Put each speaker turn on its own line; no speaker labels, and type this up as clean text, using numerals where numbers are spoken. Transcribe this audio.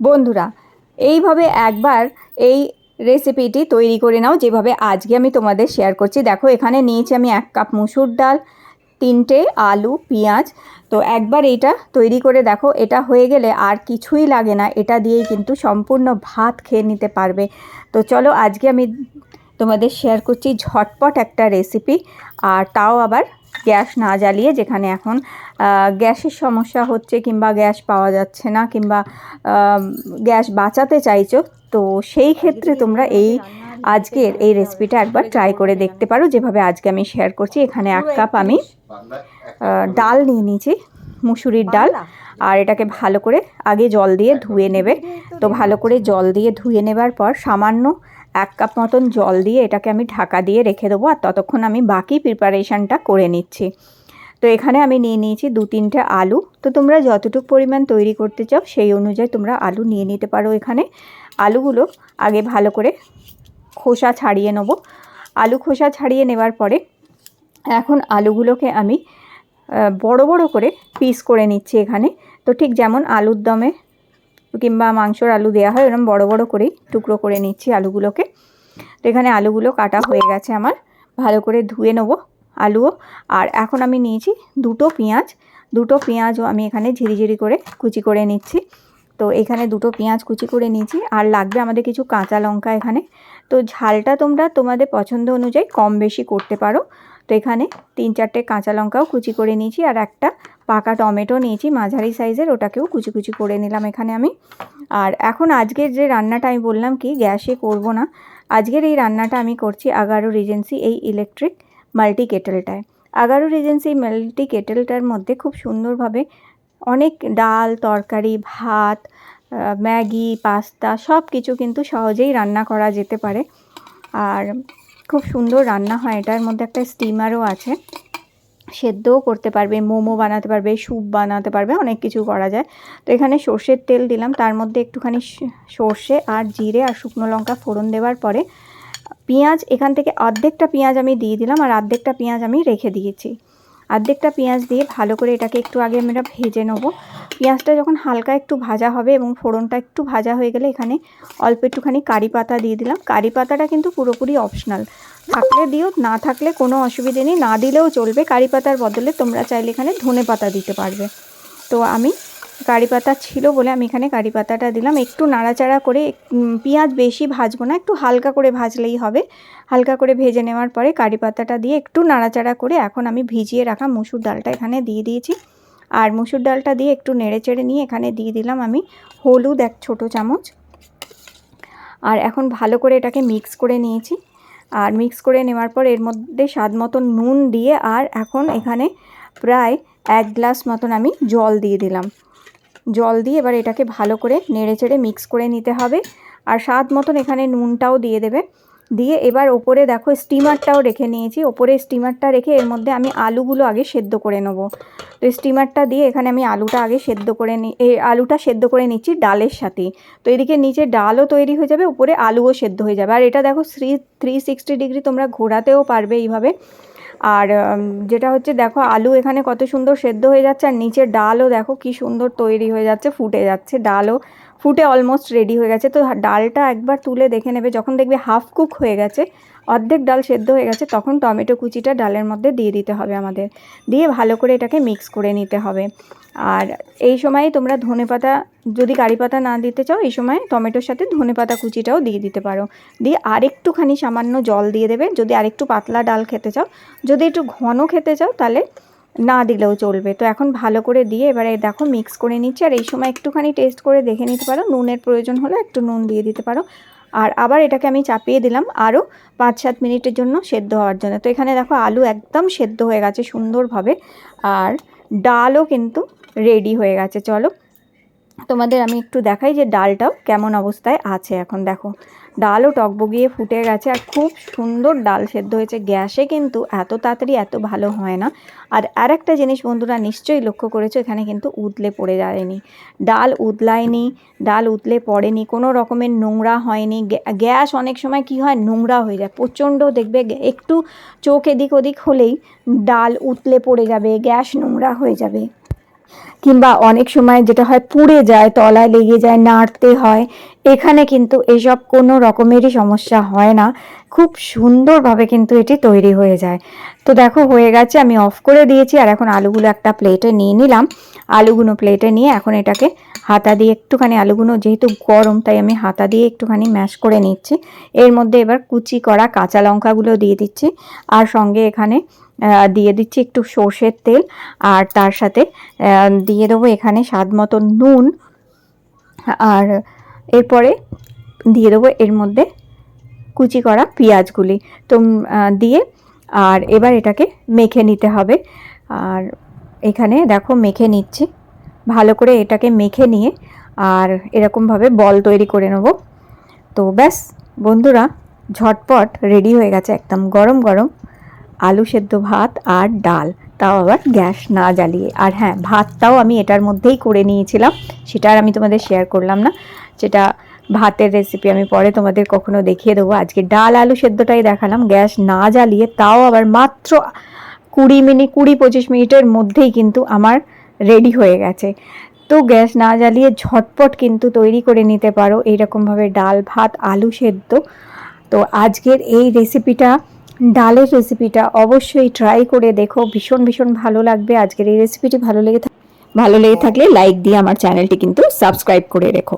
বন্ধুরা, এইভাবে একবার এই রেসিপিটি তৈরি করে নাও যেভাবে আজকে আমি তোমাদের শেয়ার করছি। দেখো এখানে নিয়েছি আমি 1 কাপ মুসুর ডাল, 3টে আলু, পেঁয়াজ। তো একবার এইটা তৈরি করে দেখো, এটা হয়ে গেলে আর কিছুই লাগে না, এটা দিয়েই কিন্তু সম্পূর্ণ ভাত খেয়ে নিতে পারবে। তো চলো আজকে আমি তোমাদের শেয়ার করছি ঝটপট একটা রেসিপি, আর তাও আবার গ্যাস না জ্বালিয়ে। যেখানে এখন গ্যাসের সমস্যা হচ্ছে কিংবা গ্যাস পাওয়া যাচ্ছে না কিংবা গ্যাস বাঁচাতে চাইছো, তো সেই ক্ষেত্রে তোমরা আজকের এই রেসিপিটা একবার ট্রাই করে দেখতে পারো যেভাবে আজকে আমি শেয়ার করছি। এখানে 1 কাপ আমি ডাল নিয়ে নিয়েছি, মুসুরির ডাল। আর এটাকে ভালো করে আগে জল দিয়ে ধুয়ে নেবে। তো ভালো করে জল দিয়ে ধুয়ে নেবার পর সামান্য 1 কাপ মতন জল দিয়ে এটাকে আমি ঢাকা দিয়ে রেখে দেবো, আর ততক্ষণ আমি বাকি প্রিপারেশানটা করে নিচ্ছি। তো এখানে আমি নিয়ে নিয়েছি 2-3টে আলু। তো তোমরা যতটুকু পরিমাণ তৈরি করতে চাও সেই অনুযায়ী তোমরা আলু নিয়ে নিতে পারো। এখানে আলুগুলো আগে ভালো করে খোসা ছাড়িয়ে নেব। আলু খোসা ছাড়িয়ে নেবার পরে এখন আলুগুলোকে আমি বড় বড় করে পিস করে নিচ্ছি এখানে। তো ঠিক যেমন আলুর দমে কিংবা মাংসর আলু দেওয়া হয় এরকম বড় বড় করেই টুকরো করে নিচ্ছি আলুগুলোকে। তো এখানে আলুগুলো কাটা হয়ে গেছে আমার, ভালো করে ধুয়ে নেবো আলুও। আর এখন আমি নিয়েছি 2টো পেঁয়াজ। 2টো পেঁয়াজও আমি এখানে ঝিরিঝিরি করে কুচি করে নিচ্ছি। তো এখানে 2টো পেঁয়াজ কুচি করে নিয়েছি, আর লাগবে আমাদের কিছু কাঁচা লঙ্কা এখানে। তো ঝালটা তোমরা তোমাদের পছন্দ অনুযায়ী কম বেশি করতে পারো। তো এখানে 3-4টে কাঁচা লঙ্কাও কুচি করে নিয়েছি, আর একটা পাকা টমেটো নিয়েছি মাঝারি সাইজের, ওটাকেও কুচি কুচি করে নিলাম এখানে আমি। আর এখন আজকের যে রান্নাটা আমি বললাম কি গ্যাসে করব না, আজকের এই রান্নাটা আমি করছি এগারো রিজেন্সি এই ইলেকট্রিক মাল্টি কেটেলটায়। এগারো রিজেন্সি মাল্টি কেটেলটার মধ্যে খুব সুন্দরভাবে অনেক ডাল, তরকারি, ভাত, ম্যাগি, পাস্তা সব কিছু কিন্তু সহজেই রান্না করা যেতে পারে। আর খুব সুন্দর রান্না হয়। এটার মধ্যে একটা স্টিমারও আছে, সেদ্ধও করতে পারবে, মোমো বানাতে পারবে, স্যুপ বানাতে পারবে, অনেক কিছু করা যায়। তো এখানে সর্ষের তেল দিলাম, তার মধ্যে একটুখানি সর্ষে আর জিরে আর শুকনো লঙ্কা ফোড়ন দেওয়ার পরে পেঁয়াজ, এখান থেকে অর্ধেকটা পেঁয়াজ আমি দিয়ে দিলাম, আর অর্ধেকটা পেঁয়াজ আমি রেখে দিয়েছি। অর্ধেকটা পেঁয়াজ দিয়ে ভালো করে এটাকে একটু আগে আমরা ভেজে নেব। পেঁয়াজটা যখন হালকা একটু ভাজা হবে এবং ফোড়নটা একটু ভাজা হয়ে গেলে এখানে অল্প একটুখানি কারি পাতা দিয়ে দিলাম। কারি পাতাটা কিন্তু পুরোপুরি অপশনাল, থাকলে দিও, না থাকলে কোনো অসুবিধে নেই, না দিলেও চলবে। কারি পাতার বদলে তোমরা চাইলে এখানে ধনে পাতা দিতে পারবে। তো আমি কারি পাতা ছিল বলে আমি এখানে কারি পাতাটা দিলাম। একটু নাড়াচাড়া করে, পেঁয়াজ বেশি ভাজবো না, একটু হালকা করে ভাজলেই হবে। হালকা করে ভেজে নেওয়ার পরে কারি পাতাটা দিয়ে একটু নাড়াচাড়া করে এখন আমি ভিজিয়ে রাখা মুসুর ডালটা এখানে দিয়ে দিয়েছি। আর মুসুর ডালটা দিয়ে একটু নেড়েচেড়ে নিয়ে এখানে দিয়ে দিলাম আমি হলুদ 1 ছোটো চামচ। আর এখন ভালো করে এটাকে মিক্স করে নিয়েছি। আর মিক্স করে নেওয়ার পর এর মধ্যে স্বাদ মতন নুন দিয়ে, আর এখন এখানে প্রায় 1 গ্লাস মতন আমি জল দিয়ে দিলাম। জল দিয়ে এবার এটাকে ভালো করে নেড়েচেড়ে মিক্স করে নিতে হবে। আর স্বাদ মতন এখানে নুনটাও দিয়ে দেবে। দিয়ে এবার ওপরে দেখো স্টিমারটাও রেখে নিয়েছি, ওপরে স্টিমারটা রেখে এর মধ্যে আমি আলুগুলো আগে সেদ্ধ করে নেবো। তো স্টিমারটা দিয়ে এখানে আমি আলুটা আগে সেদ্ধ করে আলুটা সেদ্ধ করে নিচ্ছি ডালের সাথে। তো এদিকে নিচে ডালও তৈরি হয়ে যাবে, উপরে আলুও সেদ্ধ হয়ে যাবে। আর এটা দেখো 360 ডিগ্রি তোমরা ঘোরাতেও পারবে এইভাবে। আর যেটা হচ্ছে দেখো আলু এখানে কত সুন্দর সেদ্ধ হয়ে যাচ্ছে, আর নিচের ডালও দেখো কি সুন্দর তৈরি হয়ে যাচ্ছে, ফুটে যাচ্ছে, ডালও ফুটে অলমোস্ট রেডি হয়ে গেছে। তো ডালটা একবার তুলে দেখে নেবে, যখন দেখবে হাফ কুক হয়ে গেছে, অর্ধেক ডাল সেদ্ধ হয়ে গেছে, তখন টমেটো কুচিটা ডালের মধ্যে দিয়ে দিতে হবে আমাদের। দিয়ে ভালো করে এটাকে মিক্স করে নিতে হবে। আর এই সময় তোমরা ধনেপাতা, যদি কারি পাতা না দিতে চাও এই সময় টমেটোর সাথে ধনেপাতা কুচিটাও দিয়ে দিতে পারো। দিয়ে আরেকটুখানি সামান্য জল দিয়ে দেবে যদি আরেকটু পাতলা ডাল খেতে চাও। যদি একটু ঘন খেতে চাও তাহলে না দিলেও চলবে। তো এখন ভালো করে দিয়ে এবারে দেখো মিক্স করে নিচ্ছি। আর এই সময় একটুখানি টেস্ট করে দেখে নিতে পারো, নুনের প্রয়োজন হলে একটু নুন দিয়ে দিতে পারো। আর আবার এটাকে আমি চাপিয়ে দিলাম আরও 5-7 মিনিটের জন্য সেদ্ধ হওয়ার জন্য। তো এখানে দেখো আলু একদম সেদ্ধ হয়ে গেছে সুন্দরভাবে, আর ডালও কিন্তু রেডি হয়ে গেছে। চলো তোমাদের আমি একটু দেখাই যে ডালটাও কেমন অবস্থায় আছে। এখন দেখো ডালও টকবগিয়ে ফুটে গেছে, আর খুব সুন্দর ডাল সেদ্ধ হয়েছে। গ্যাসে কিন্তু এত তাড়াতাড়ি এত ভালো হয় না। আর আরেকটা জিনিস বন্ধুরা নিশ্চয়ই লক্ষ্য করেছো, এখানে কিন্তু উতলে পড়ে যায়নি, ডাল উতলায়নি, ডাল উতলে পড়েনি, কোনো রকমের নোংরা হয়নি। গ্যাস অনেক সময় কি হয়, নোংরা হয়ে যায় প্রচণ্ড, দেখবে একটু চোখ এদিক ওদিক হলেই ডাল উতলে পড়ে যাবে, গ্যাস নোংরা হয়ে যাবে। কিংবা অনেক সময় যেটা হয় পুড়ে যায়, তলায় লেগে যায়, নাড়তে হয়। এখানে কিন্তু এসব কোনো রকমেরই সমস্যা হয় না, খুব সুন্দরভাবে কিন্তু এটি তৈরি হয়ে যায়। তো দেখো হয়ে গেছে, আমি অফ করে দিয়েছি। আর এখন আলুগুলো একটা প্লেটে নিয়ে নিলাম। আলুগুলো প্লেটে নিয়ে এখন এটাকে হাতা দিয়ে একটুখানি, আলুগুলো যেহেতু গরম তাই আমি হাতা দিয়ে একটুখানি ম্যাশ করে নিচ্ছি। এর মধ্যে এবার কুচি করা কাঁচা লঙ্কাগুলো দিয়ে দিচ্ছি, আর সঙ্গে এখানে দিয়ে দিচ্ছি একটু সর্ষের তেল, আর তার সাথে দিয়ে দেবো এখানে স্বাদ মতো নুন, আর এরপরে দিয়ে দেবো এর মধ্যে কুচি করা পেঁয়াজগুলি তো দিয়ে, আর এবার এটাকে মেখে নিতে হবে। আর এখানে দেখো মেখে নিচ্ছি ভালো করে, এটাকে মেখে নিয়ে আর এরকমভাবে বল তৈরি করে নেব। তো ব্যাস বন্ধুরা, ঝটপট রেডি হয়ে গেছে একদম গরম গরম আলু সেদ্ধ ভাত আর ডাল, তাও আবার গ্যাস না জ্বালিয়ে। আর হ্যাঁ, ভাতটাও আমি এটার মধ্যেই করে নিয়েছিলাম, সেটা আর আমি তোমাদের শেয়ার করলাম না। সেটা ভাতের রেসিপি আমি পরে তোমাদের কখনো দেখিয়ে দেবো। আজকে ডাল আলু সেদ্ধটাই দেখালাম গ্যাস না জ্বালিয়ে, তাও আবার মাত্র 20-25 মিনিটের মধ্যেই কিন্তু আমার রেডি হয়ে গেছে। তো গ্যাস না জ্বালিয়ে ঝটপট কিন্তু তৈরি করে নিতে পারো এইরকমভাবে ডাল ভাত আলু সেদ্ধ। তো আজকের এই রেসিপিটা, ডালের রেসিপিটা অবশ্যই ট্রাই করে দেখো, ভীষণ ভীষণ ভালো লাগবে। আজকের এই রেসিপিটি ভালো লেগে থাকলে লাইক দিয়ে আমার চ্যানেলটি কিন্তু সাবস্ক্রাইব করে রেখো।